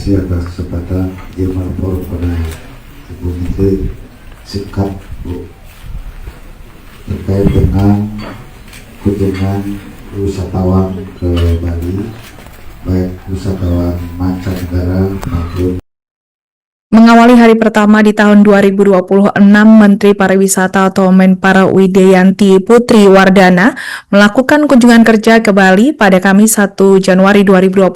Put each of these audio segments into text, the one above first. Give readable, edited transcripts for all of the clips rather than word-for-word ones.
kasih atas kesempatan dia melapor pada Ibu Menteri sikap Bu terkait dengan kunjungan wisatawan ke Bali, baik wisatawan mancanegara maupun. Mengawali hari pertama di tahun 2026, Menteri Pariwisata atau Menpar Widianti Putri Wardana melakukan kunjungan kerja ke Bali pada Kamis 1 Januari 2025.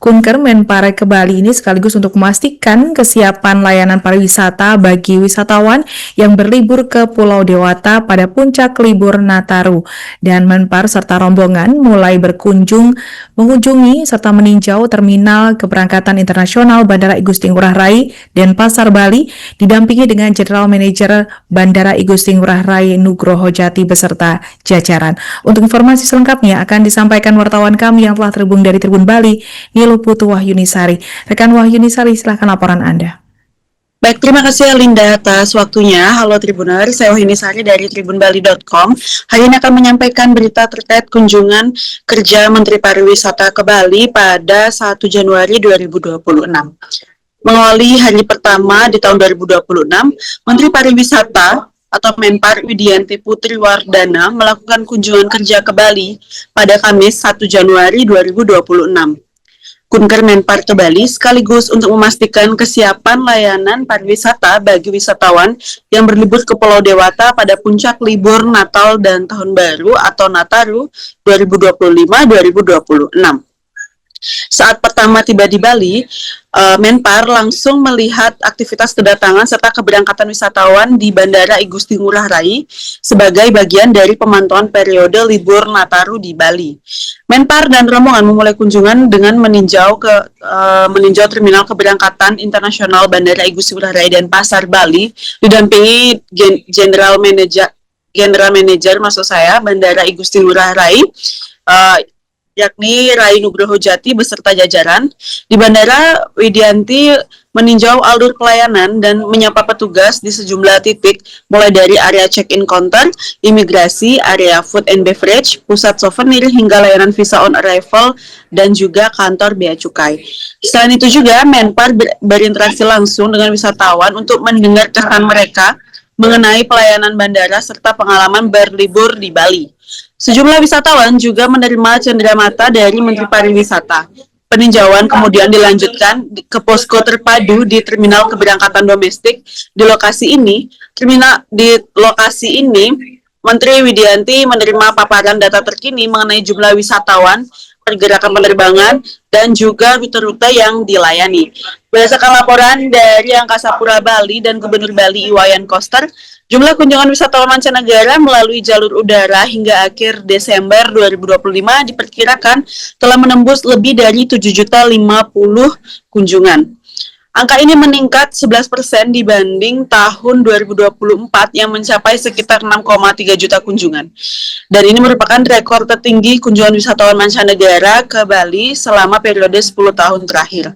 Kunker Menpar ke Bali ini sekaligus untuk memastikan kesiapan layanan pariwisata bagi wisatawan yang berlibur ke Pulau Dewata pada puncak libur Nataru. Dan Menpar serta rombongan mulai mengunjungi serta meninjau terminal keberangkatan internasional Bandara Igusti Ngurah Rai dan Pasar Bali, didampingi dengan General Manager Bandara Igusti Ngurah Rai Nugroho Jati beserta jajaran. Untuk informasi selengkapnya akan disampaikan wartawan kami yang telah terhubung dari Tribun Bali, Nilu Putu Wahyunisari. Rekan Wahyunisari, silakan laporan Anda. Baik, terima kasih Linda atas waktunya. Halo Tribuners, saya Wahyunisari dari tribunbali.com. Hari ini akan menyampaikan berita terkait kunjungan kerja Menteri Pariwisata ke Bali pada 1 Januari 2026. Mengawali hari pertama di tahun 2026, Menteri Pariwisata atau Menpar Widianti Putri Wardana melakukan kunjungan kerja ke Bali pada Kamis 1 Januari 2026. Kunker Menpar ke Bali sekaligus untuk memastikan kesiapan layanan pariwisata bagi wisatawan yang berlibur ke Pulau Dewata pada puncak libur Natal dan Tahun Baru atau Nataru 2025-2026. Saat pertama tiba di Bali, Menpar langsung melihat aktivitas kedatangan serta keberangkatan wisatawan di Bandara Igusti Ngurah Rai sebagai bagian dari pemantauan periode libur Nataru di Bali. Menpar dan rombongan memulai kunjungan dengan meninjau terminal keberangkatan internasional Bandara Igusti Ngurah Rai dan Pasar Bali, didampingi General Manager Bandara Igusti Ngurah Rai, yakni Rai Nugroho Jati beserta jajaran. Di Bandara, Widianti meninjau alur pelayanan dan menyapa petugas di sejumlah titik, mulai dari area check-in counter, imigrasi, area food and beverage, pusat souvenir, hingga layanan visa on arrival, dan juga kantor bea cukai. Selain itu juga, Menpar berinteraksi langsung dengan wisatawan untuk mendengar kesan mereka mengenai pelayanan bandara serta pengalaman berlibur di Bali. Sejumlah wisatawan juga menerima cenderamata dari Menteri Pariwisata. Peninjauan kemudian dilanjutkan ke posko terpadu di terminal keberangkatan domestik. Di lokasi ini, Menteri Widianti menerima paparan data terkini mengenai jumlah wisatawan, pergerakan penerbangan, dan juga rute-rute yang dilayani. Berdasarkan laporan dari Angkasa Pura Bali dan Gubernur Bali Iwayan Koster, jumlah kunjungan wisatawan mancanegara melalui jalur udara hingga akhir Desember 2025 diperkirakan telah menembus lebih dari 7.050 kunjungan. Angka ini meningkat 11% dibanding tahun 2024 yang mencapai sekitar 6,3 juta kunjungan. Dan ini merupakan rekor tertinggi kunjungan wisatawan mancanegara ke Bali selama periode 10 tahun terakhir.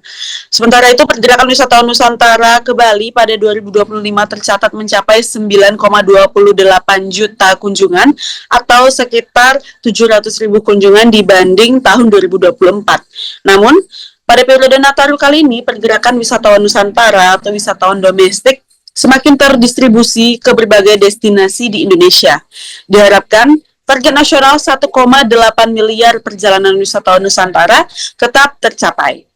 Sementara itu, pergerakan wisatawan Nusantara ke Bali pada 2025 tercatat mencapai 9,28 juta kunjungan atau sekitar 700.000 kunjungan dibanding tahun 2024. Namun, pada periode Nataru kali ini, pergerakan wisatawan Nusantara atau wisatawan domestik semakin terdistribusi ke berbagai destinasi di Indonesia. Diharapkan, target nasional 1,8 miliar perjalanan wisatawan Nusantara tetap tercapai.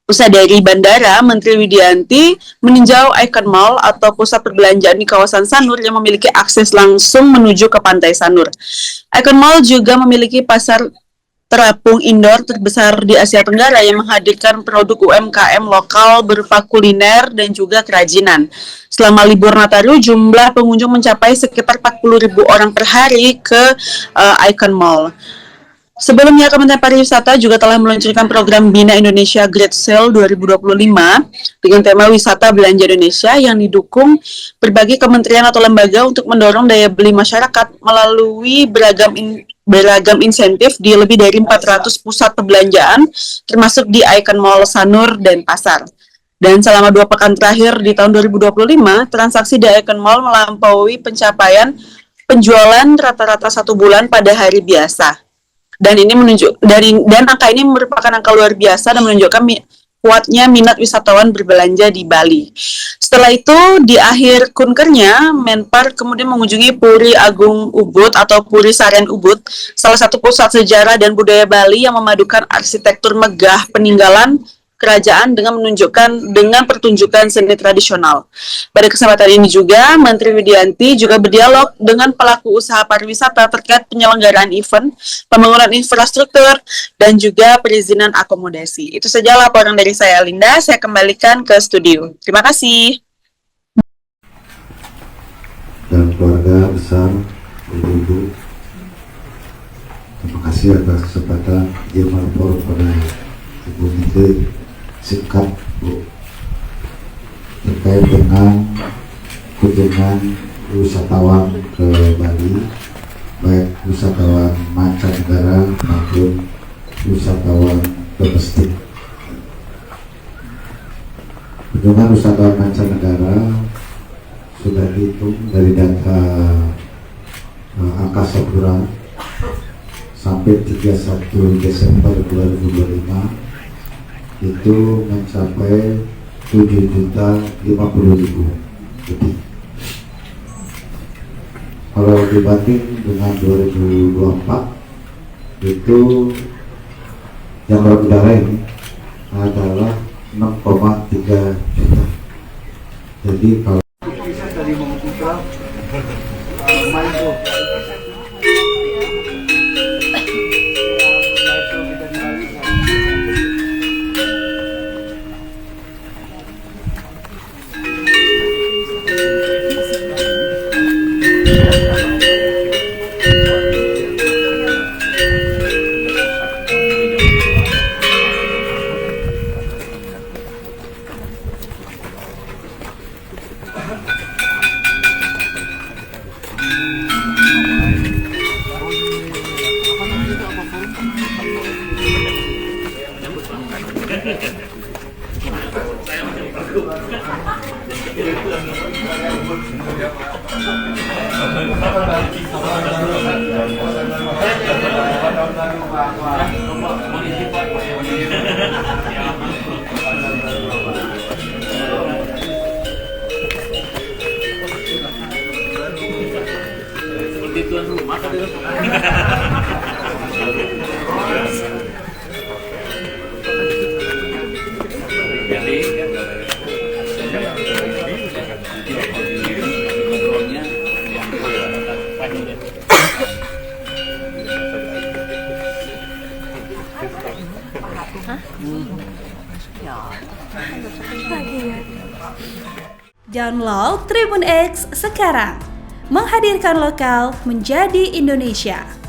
Usai dari bandara, Menteri Widianti meninjau Icon Mall atau pusat perbelanjaan di kawasan Sanur yang memiliki akses langsung menuju ke pantai Sanur. Icon Mall juga memiliki pasar terapung indoor terbesar di Asia Tenggara yang menghadirkan produk UMKM lokal berupa kuliner dan juga kerajinan. Selama libur Nataru, jumlah pengunjung mencapai sekitar 40.000 orang per hari ke Icon Mall. Sebelumnya, Kementerian Pariwisata juga telah meluncurkan program Bina Indonesia Great Sale 2025 dengan tema wisata belanja Indonesia yang didukung berbagai kementerian atau lembaga untuk mendorong daya beli masyarakat melalui beragam insentif di lebih dari 400 pusat perbelanjaan, termasuk di Icon Mall Sanur dan Pasar. Dan selama 2 pekan terakhir di tahun 2025, transaksi di Icon Mall melampaui pencapaian penjualan rata-rata 1 bulan pada hari biasa. Dan ini angka ini merupakan angka luar biasa dan menunjukkan kuatnya minat wisatawan berbelanja di Bali. Setelah itu, di akhir kunkernya, Menpar kemudian mengunjungi Puri Agung Ubud atau Puri Saren Ubud, salah satu pusat sejarah dan budaya Bali yang memadukan arsitektur megah peninggalan kerajaan dengan pertunjukan seni tradisional. Pada kesempatan ini juga, Menteri Widianti juga berdialog dengan pelaku usaha pariwisata terkait penyelenggaraan event, pembangunan infrastruktur, dan juga perizinan akomodasi. Itu saja laporan dari saya, Linda. Saya kembalikan ke studio. Terima kasih. Dan keluarga besar, ibu-ibu, terima kasih atas kesempatan yang melapor pada Ibu Menteri sikap Bu terkait dengan kunjungan wisatawan ke Bali, baik wisatawan mancanegara maupun wisatawan domestik. Kunjungan wisatawan mancanegara sudah dihitung dari data Angkasa Pura sampai 31 Desember 2025 itu mencapai 7.050.000 lebih. Kalau dibanding dengan 2024 itu yang lewat udara ini adalah 6,3 juta. Jadi kalau dari Mamuputra main tuh seperti tuan rumah kan itu. Download Tribun X sekarang, menghadirkan lokal menjadi Indonesia.